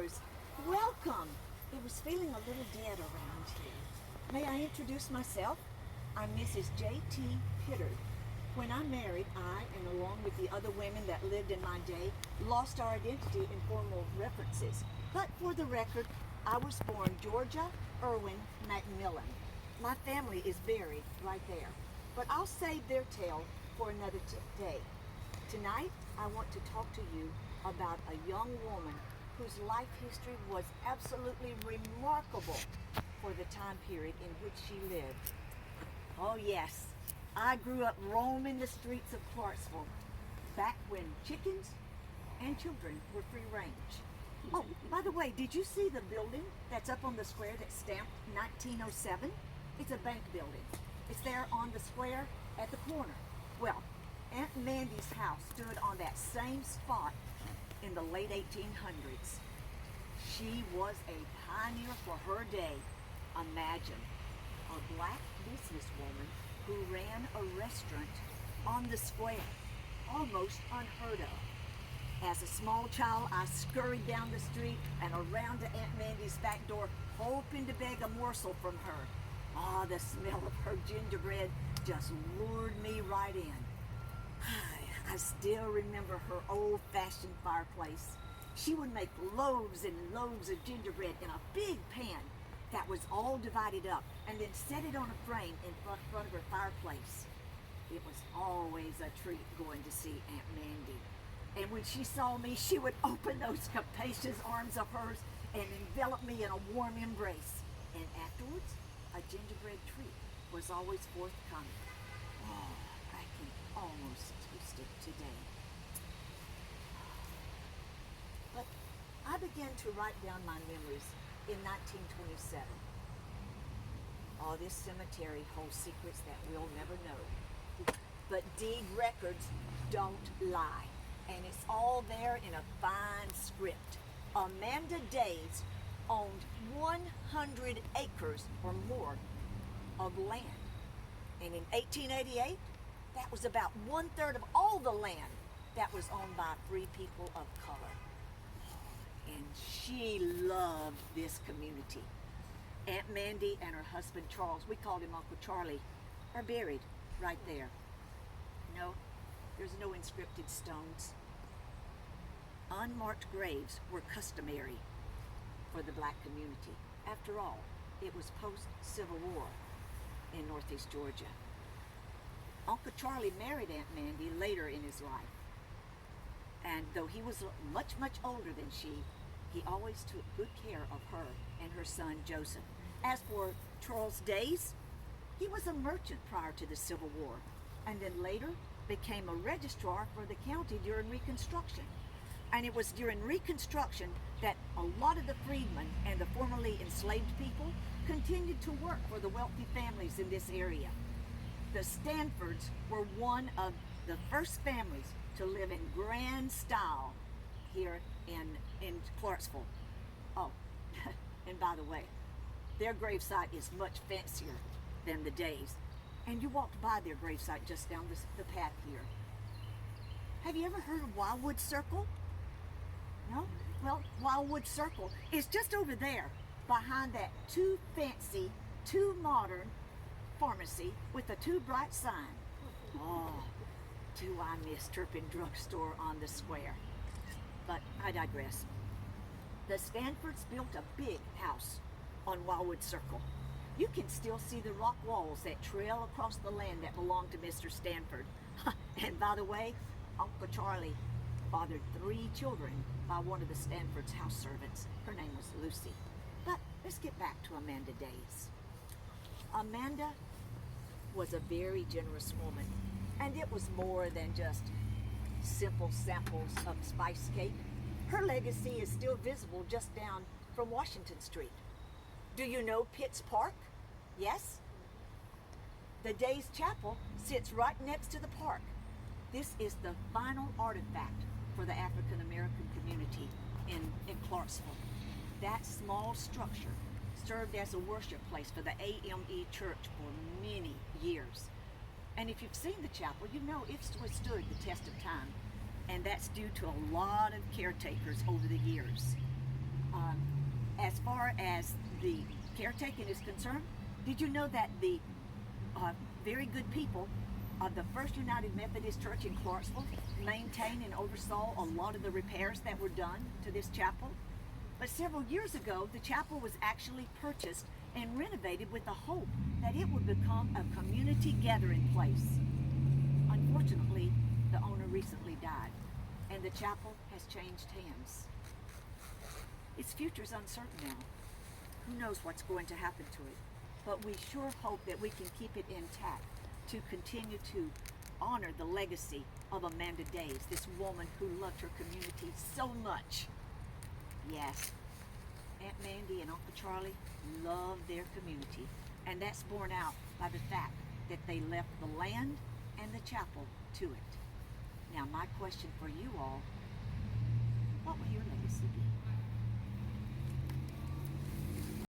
visitors. Welcome. It was feeling a little dead around here. May I introduce myself? I'm Mrs. J.T. Pittard. When I married, I, and along with the other women that lived in my day, lost our identity in formal references. But for the record, I was born Georgia Irwin Macmillan. My family is buried right there. But I'll save their tale for another day. Tonight, I want to talk to you about a young woman whose life history was absolutely remarkable for the time period in which she lived. Oh yes, I grew up roaming the streets of Clarkesville back when chickens and children were free range. Oh, by the way, did you see the building that's up on the square that's stamped 1907? It's a bank building. It's there on the square at the corner. Well, Aunt Mandy's house stood on that same spot in the late 1800s. She was a pioneer for her day. Imagine a black businesswoman who ran a restaurant on the square, almost unheard of. As a small child, I scurried down the street and around to Aunt Mandy's back door, hoping to beg a morsel from her. Ah, the smell of her gingerbread just lured me right in. I still remember her old-fashioned fireplace. She would make loaves and loaves of gingerbread in a big pan that was all divided up and then set it on a frame in front of her fireplace. It was always a treat going to see Aunt Mandy. And when she saw me, she would open those capacious arms of hers and envelop me in a warm embrace. And afterwards, a gingerbread treat was always forthcoming. Oh, I can almost taste it today. But I began to write down my memories in 1927. Oh, this cemetery holds secrets that we'll never know. But deed records don't lie. And it's all there in a fine script. Amanda Days owned 100 acres or more of land. And in 1888, that was about 1/3 of all the land that was owned by free people of color. And she loved this community. Aunt Mandy and her husband Charles, we called him Uncle Charlie, are buried right there. No, there's no inscripted stones. Unmarked graves were customary for the black community. After all, it was post-Civil War in Northeast Georgia. Uncle Charlie married Aunt Mandy later in his life. And though he was much, much older than she, he always took good care of her and her son Joseph. As for Charles Days, he was a merchant prior to the Civil War, and then later became a registrar for the county during Reconstruction. And it was during Reconstruction that a lot of the freedmen and the formerly enslaved people continued to work for the wealthy families in this area. The Stanfords were one of the first families to live in grand style here in Clarksville. Oh, and by the way, their gravesite is much fancier than the Days. And you walked by their gravesite just down the path here. Have you ever heard of Wildwood Circle? No? Well, Wildwood Circle is just over there, behind that too fancy, too modern pharmacy with a too bright sign. Oh, do I miss Turpin Drugstore on the square. But I digress. The Stanfords built a big house on Wildwood Circle. You can still see the rock walls that trail across the land that belonged to Mr. Stanford. And by the way, Uncle Charlie fathered 3 children by one of the Stanford's house servants. Her name was Lucy. But let's get back to Amanda Days. Amanda was a very generous woman, and it was more than just simple samples of spice cake. Her legacy is still visible just down from Washington Street. Do you know Pitts Park? Yes? The Days Chapel sits right next to the park. This is the final artifact for the African American community in Clarksville. That small structure served as a worship place for the AME Church for many years. And if you've seen the chapel, you know it's withstood the test of time. And that's due to a lot of caretakers over the years. as far as the caretaking is concerned, did you know that the very good people of the First United Methodist Church in Clarkesville maintained and oversaw a lot of the repairs that were done to this chapel? But several years ago, the chapel was actually purchased and renovated with the hope that it would become a community gathering place. Unfortunately, the owner recently died, and the chapel has changed hands. Its future is uncertain now. Who knows what's going to happen to it? But we sure hope that we can keep it intact to continue to honor the legacy of Amanda Days, this woman who loved her community so much. Yes, Aunt Mandy and Uncle Charlie loved their community, and that's borne out by the fact that they left the land and the chapel to it. Now, my question for you all, what will your legacy be?